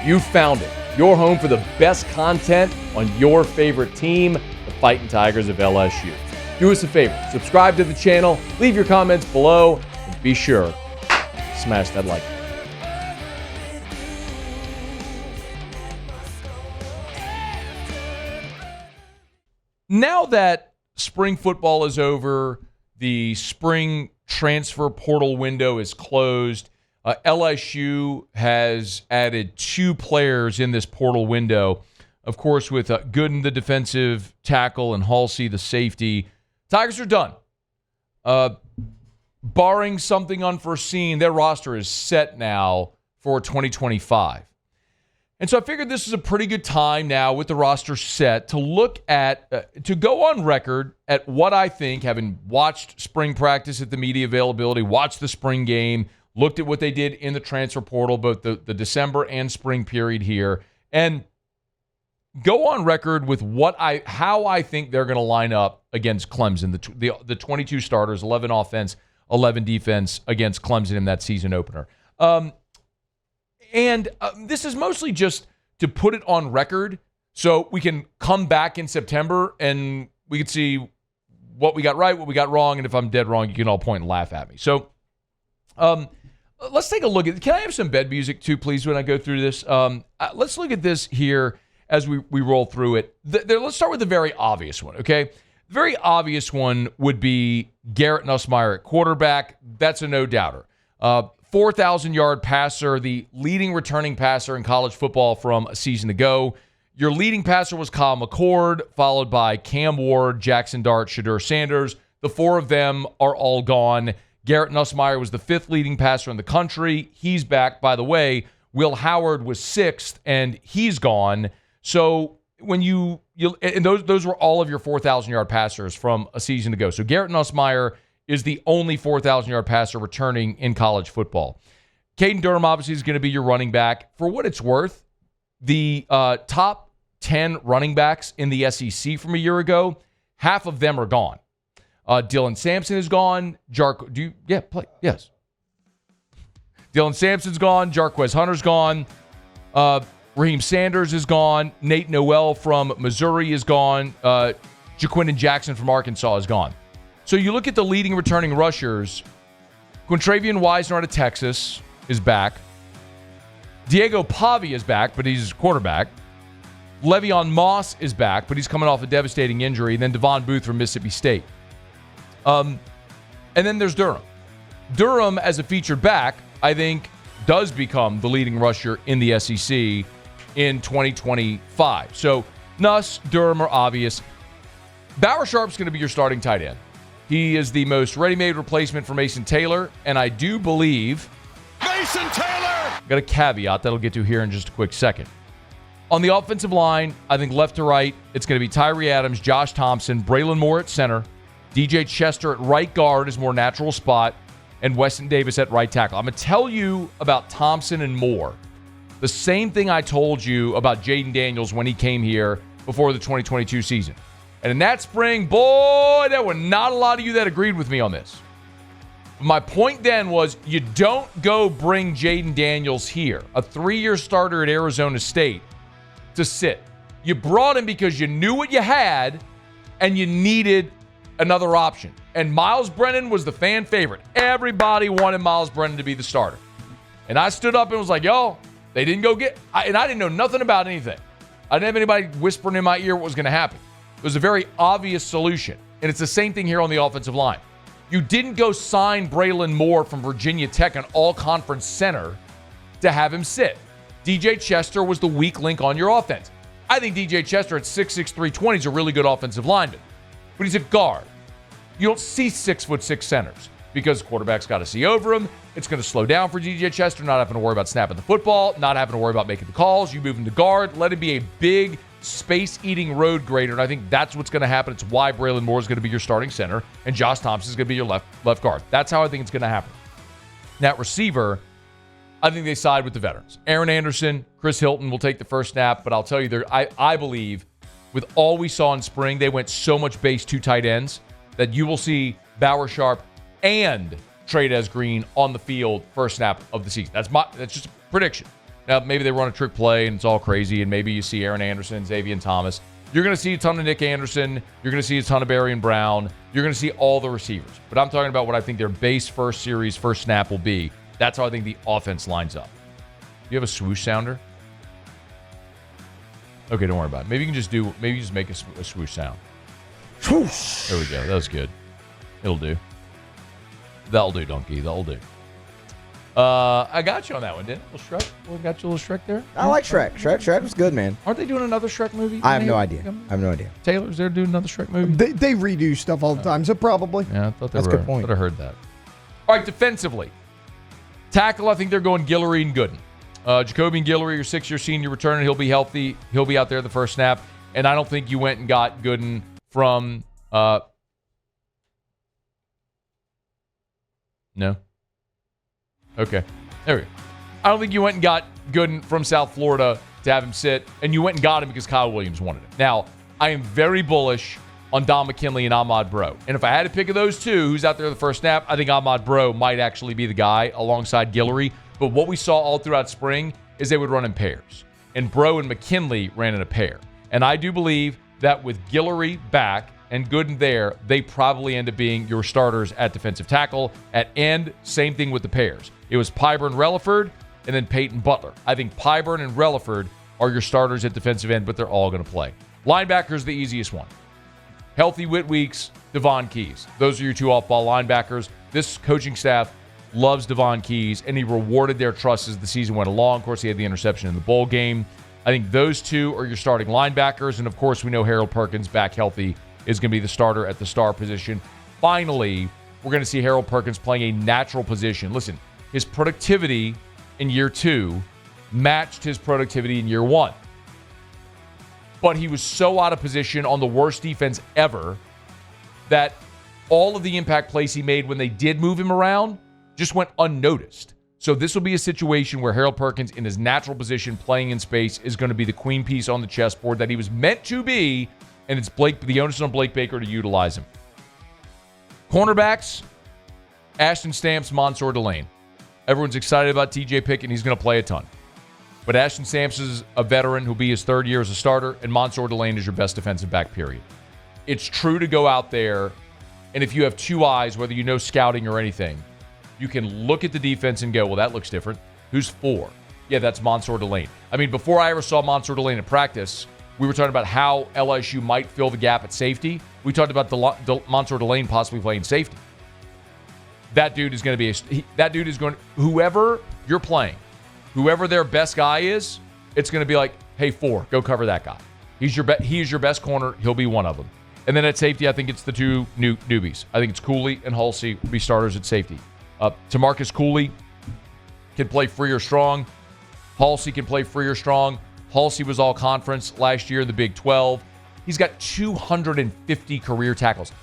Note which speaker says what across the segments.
Speaker 1: You found it. Your home for the best content on your favorite team, the Fighting Tigers of LSU. Do us a favor, subscribe to the channel, leave your comments below, and be sure to smash that like button. Now that spring football is over, the spring transfer portal window is closed. LSU has added 2 players in this portal window. Of course, with Gooden, the defensive tackle, and Halsey, the safety. Tigers are done. Barring something unforeseen, their roster is set now for 2025. And so I figured this is a pretty good time now with the roster set to look at, to go on record at what I think, having watched spring practice at the media availability, watched the spring game, looked at what they did in the transfer portal, both the December and spring period here, and go on record with how I think they're going to line up against Clemson, the 22 starters, 11 offense, 11 defense against Clemson in that season opener. And this is mostly just to put it on record so we can come back in September and we can see what we got right, what we got wrong, and if I'm dead wrong, you can all point and laugh at me. So let's take a look at – can I have some bed music too, please, when I go through this? Let's look at this here as we roll through it. Let's start with the very obvious one, okay? The very obvious one would be Garrett Nussmeier at quarterback. That's a no-doubter. 4,000-yard passer, the leading returning passer in college football from a season ago. Your leading passer was Kyle McCord, followed by Cam Ward, Jackson Dart, Shadur Sanders. The 4 of them are all gone. Garrett Nussmeier was the 5th leading passer in the country. He's back. By the way, Will Howard was 6th, and he's gone. So when you and those were all of your 4,000-yard passers from a season ago. So Garrett Nussmeier is the only 4,000-yard passer returning in college football. Caden Durham obviously is going to be your running back. For what it's worth, the top 10 running backs in the SEC from a year ago, half of them are gone. Dylan Sampson is gone. Yes. Dylan Sampson's gone. Jarquez Hunter's gone. Raheem Sanders is gone. Nate Noel from Missouri is gone. Jaquindon Jackson from Arkansas is gone. So you look at the leading returning rushers. Quintravian Wisner out of Texas is back. Diego Pavi is back, but he's quarterback. Le'Veon Moss is back, but he's coming off a devastating injury. And then Devon Booth from Mississippi State. And then there's Durham. Durham, as a featured back, I think does become the leading rusher in the SEC in 2025. So Nuss, Durham are obvious. Bauer Sharp's going to be your starting tight end. He is the most ready-made replacement for Mason Taylor, and I do believe
Speaker 2: Mason Taylor!
Speaker 1: Got a caveat that'll get to here in just a quick second. On the offensive line, I think left to right, it's going to be Tyree Adams, Josh Thompson, Braylon Moore at center, DJ Chester at right guard, his more natural spot, and Weston Davis at right tackle. I'm going to tell you about Thompson and Moore. The same thing I told you about Jaden Daniels when he came here before the 2022 season. And in that spring, boy, there were not a lot of you that agreed with me on this. My point then was you don't go bring Jaden Daniels here, a 3-year starter at Arizona State, to sit. You brought him because you knew what you had and you needed another option. And Miles Brennan was the fan favorite. Everybody wanted Miles Brennan to be the starter. And I stood up and was like, yo, they didn't go get, and I didn't know nothing about anything. I didn't have anybody whispering in my ear what was going to happen. It was a very obvious solution. And it's the same thing here on the offensive line. You didn't go sign Braylon Moore from Virginia Tech, an all-conference center, to have him sit. DJ Chester was the weak link on your offense. I think DJ Chester at 6'6", 320 is a really good offensive lineman. But he's a guard. You don't see 6'6" centers because quarterback's got to see over him. It's going to slow down for DJ Chester, not having to worry about snapping the football, not having to worry about making the calls. You move him to guard, let him be a big, space-eating road grader, and I think that's what's going to happen. It's why Braylon Moore is going to be your starting center, and Josh Thompson is going to be your left guard. That's how I think it's going to happen. Now, receiver, I think they side with the veterans. Aaron Anderson, Chris Hilton will take the first snap, but I'll tell you, I believe with all we saw in spring, they went so much base 2 tight ends that you will see Bauer Sharp and Trey'Dez Green on the field first snap of the season. That's just a prediction. Now, maybe they run a trick play and it's all crazy, and maybe you see Aaron Anderson, Xavier Thomas. You're going to see a ton of Nick Anderson. You're going to see a ton of Barry Brown. You're going to see all the receivers. But I'm talking about what I think their base first series, first snap will be. That's how I think the offense lines up. You have a swoosh sounder? Okay, don't worry about it. Maybe you just make a swoosh sound. Swoosh. There we go. That was good. It'll do. That'll do, donkey. That'll do. I got you on that one, didn't I? Little Shrek? Got you a little Shrek there?
Speaker 3: I like Shrek. Shrek was good, man.
Speaker 1: Aren't they doing another Shrek movie?
Speaker 3: I have no idea.
Speaker 1: Taylor's there doing another Shrek movie?
Speaker 4: They redo stuff all the time, so probably.
Speaker 1: Yeah, I thought
Speaker 3: That's a good point.
Speaker 1: I thought I heard that. All right, defensively. Tackle, I think they're going Guillory and Gooden. Jacoby and Guillory, your 6-year senior returner. He'll be healthy. He'll be out there the first snap. And I don't think you went and got Gooden from... No? Okay. There we go. I don't think you went and got Gooden from South Florida to have him sit, and you went and got him because Kyle Williams wanted it. Now, I am very bullish on Don McKinley and Ahmad Bro. And if I had to pick of those two, who's out there the first snap, I think Ahmad Bro might actually be the guy alongside Guillory. But what we saw all throughout spring is they would run in pairs. And Bro and McKinley ran in a pair. And I do believe that with Guillory back and Gooden there, they probably end up being your starters at defensive tackle. At end, same thing with the pairs. It was Pyburn Relaford and then Peyton Butler. I think Pyburn and Relaford are your starters at defensive end, but they're all going to play. Linebacker's the easiest one. Healthy Whit Weeks, Devon Keys. Those are your two off-ball linebackers. This coaching staff loves Devon Keys, and he rewarded their trust as the season went along. Of course, he had the interception in the bowl game. I think those two are your starting linebackers, and of course, we know Harold Perkins, back healthy, is going to be the starter at the star position. Finally, we're going to see Harold Perkins playing a natural position. Listen, his productivity in year 2 matched his productivity in year 1. But he was so out of position on the worst defense ever that all of the impact plays he made when they did move him around just went unnoticed. So this will be a situation where Harold Perkins, in his natural position, playing in space, is going to be the queen piece on the chessboard that he was meant to be, and it's the onus on Blake Baker to utilize him. Cornerbacks, Ashton Stamps, Mansour Delane. Everyone's excited about TJ Pickett. He's going to play a ton. But Ashton Stamps is a veteran who'll be his 3rd year as a starter, and Mansour Delane is your best defensive back, period. It's true to go out there, and if you have 2 eyes, whether you know scouting or anything, you can look at the defense and go, well, that looks different. Who's 4? Yeah, that's Mansour Delane. I mean, before I ever saw Mansour Delane in practice, we were talking about how LSU might fill the gap at safety. We talked about Mansour Delane possibly playing safety. That dude is going to be whoever you're playing, whoever their best guy is, it's going to be like, hey, 4, go cover that guy. He is your best corner. He'll be one of them. And then at safety, I think it's the 2 newbies. I think it's Cooley and Halsey will be starters at safety. Tamarcus Cooley can play free or strong. Halsey can play free or strong. Halsey was all conference last year in the Big 12. He's got 250 career tackles.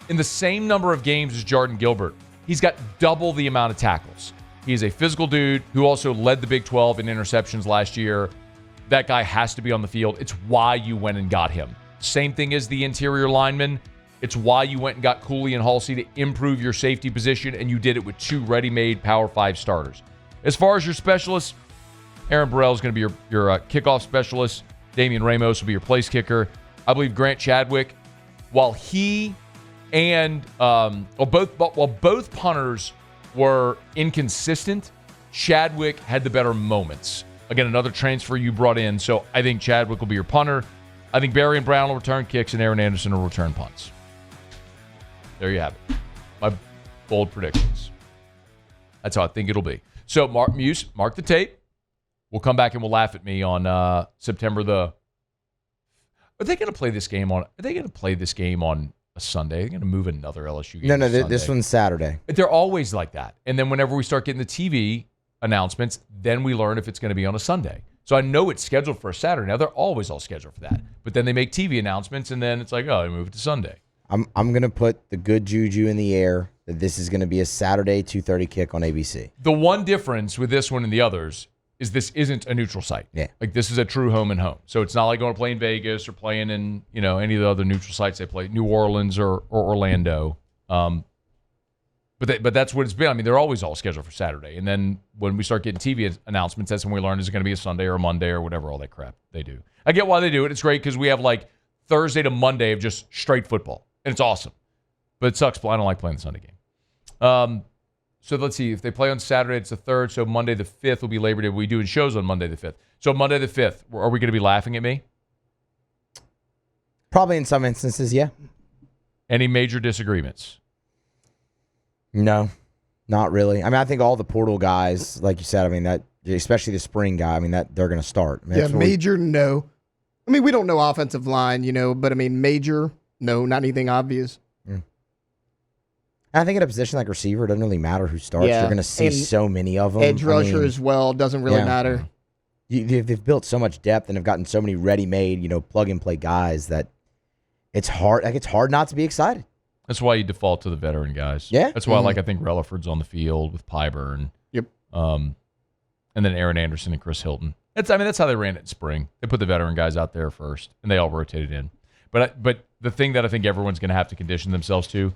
Speaker 1: In the same number of games as Jordan Gilbert, he's got double the amount of tackles. He's a physical dude who also led the Big 12 in interceptions last year. That guy has to be on the field. It's why you went and got him. Same thing as the interior lineman. It's why you went and got Cooley and Halsey to improve your safety position, and you did it with 2 ready-made Power 5 starters. As far as your specialists, Aaron Burrell is going to be your kickoff specialist. Damian Ramos will be your place kicker. I believe Grant Chadwick, while he and both punters were inconsistent, Chadwick had the better moments. Again, another transfer you brought in, so I think Chadwick will be your punter. I think Barry and Brown will return kicks, and Aaron Anderson will return punts. There you have it. My bold predictions. That's how I think it'll be. So, mark the tape. We'll come back and we'll laugh at me on September the... Are they going to play this game on... Are they going to play this game on a Sunday? Are they going to move another LSU game?
Speaker 3: No, this one's Saturday.
Speaker 1: They're always like that. And then whenever we start getting the TV announcements, then we learn if it's going to be on a Sunday. So I know it's scheduled for a Saturday. Now, they're always all scheduled for that. But then they make TV announcements, and then it's like, oh, they move it to Sunday.
Speaker 3: I'm going to put the good juju in the air that this is going to be a Saturday 2:30 kick on ABC.
Speaker 1: The one difference with this one and the others is this isn't a neutral site.
Speaker 3: Yeah.
Speaker 1: Like, this is a true home and home. So it's not like going to play in Vegas or playing in, any of the other neutral sites they play, New Orleans or Orlando. But that's what it's been. I mean, they're always all scheduled for Saturday. And then when we start getting TV announcements, that's when we learn is it going to be a Sunday or a Monday or whatever, all that crap they do. I get why they do it. It's great because we have like Thursday to Monday of just straight football. And it's awesome. But it sucks. I don't like playing the Sunday game. So let's see. If they play on Saturday, it's the 3rd. So Monday the 5th will be Labor Day. We'll be doing shows on Monday the 5th. So Monday the 5th, are we going to be laughing at me?
Speaker 3: Probably in some instances, yeah.
Speaker 1: Any major disagreements?
Speaker 3: No, not really. I mean, I think all the portal guys, like you said, I mean, that especially the spring guy, I mean, that they're going to start. I mean,
Speaker 4: Yeah, major, no. I mean, we don't know offensive line, but I mean, major, no, not anything obvious.
Speaker 3: I think at a position like receiver, it doesn't really matter who starts.
Speaker 4: Yeah.
Speaker 3: You're going to see
Speaker 4: And
Speaker 3: so many of them.
Speaker 4: Edge rusher as well, doesn't really matter.
Speaker 3: They've built so much depth and have gotten so many ready-made, plug-and-play guys that it's hard. Like, it's hard not to be excited.
Speaker 1: That's why you default to the veteran guys.
Speaker 3: Yeah.
Speaker 1: That's why, I think Relaford's on the field with Pyburn.
Speaker 4: Yep.
Speaker 1: And then Aaron Anderson and Chris Hilton. That's how they ran it in spring. They put the veteran guys out there first, and they all rotated in. But the thing that I think everyone's going to have to condition themselves to,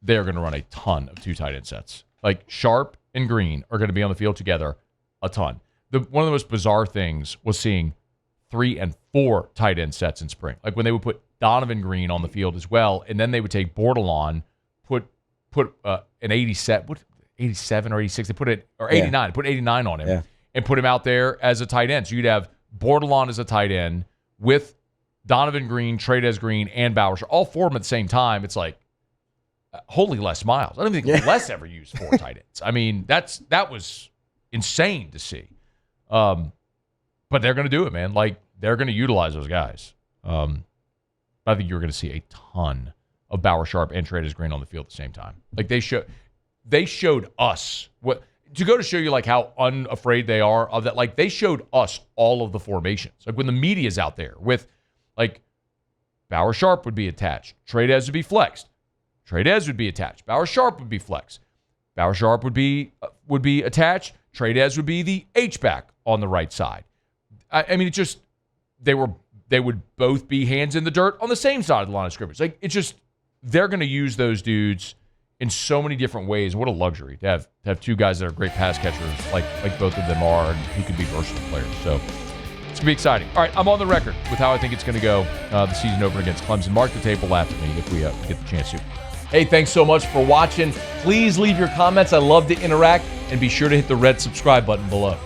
Speaker 1: they're going to run a ton of 2 tight end sets. Like Sharp and Green are going to be on the field together a ton. One of the most bizarre things was seeing 3 and 4 tight end sets in spring. Like when they would put Donovan Green on the field as well, and then they would take Bordelon, put an 87 or 86, they put it, or 89, put 89 on him, and put him out there as a tight end. So you'd have Bordelon as a tight end with Donovan Green, Trey'Dez Green, and Bowers, all 4 of them at the same time. It's like, holy Les Miles. I don't think Les ever used 4 tight ends. I mean, that was insane to see. But they're going to do it, man. Like, they're going to utilize those guys. I think you're going to see a ton of Bauer Sharp and Trey'Dez Green on the field at the same time. Like, they showed us what to go to show you like how unafraid they are of that. Like, they showed us all of the formations. Like when the media's out there with like Bauer Sharp would be attached, Trey'Dez would be flexed, Trey'Dez would be attached, Bauer Sharp would be flexed, Bauer Sharp would be attached, Trey'Dez would be the H-back on the right side. I mean, it just they would both be hands in the dirt on the same side of the line of scrimmage. Like, it's just they're going to use those dudes in so many different ways. What a luxury to have 2 guys that are great pass catchers like both of them are, and who could be versatile players. So it's going to be exciting. All right, I'm on the record with how I think it's going to go the season opener against Clemson. Mark the tape will laugh at me if we get the chance to. Hey, thanks so much for watching. Please leave your comments. I love to interact, and be sure to hit the red subscribe button below.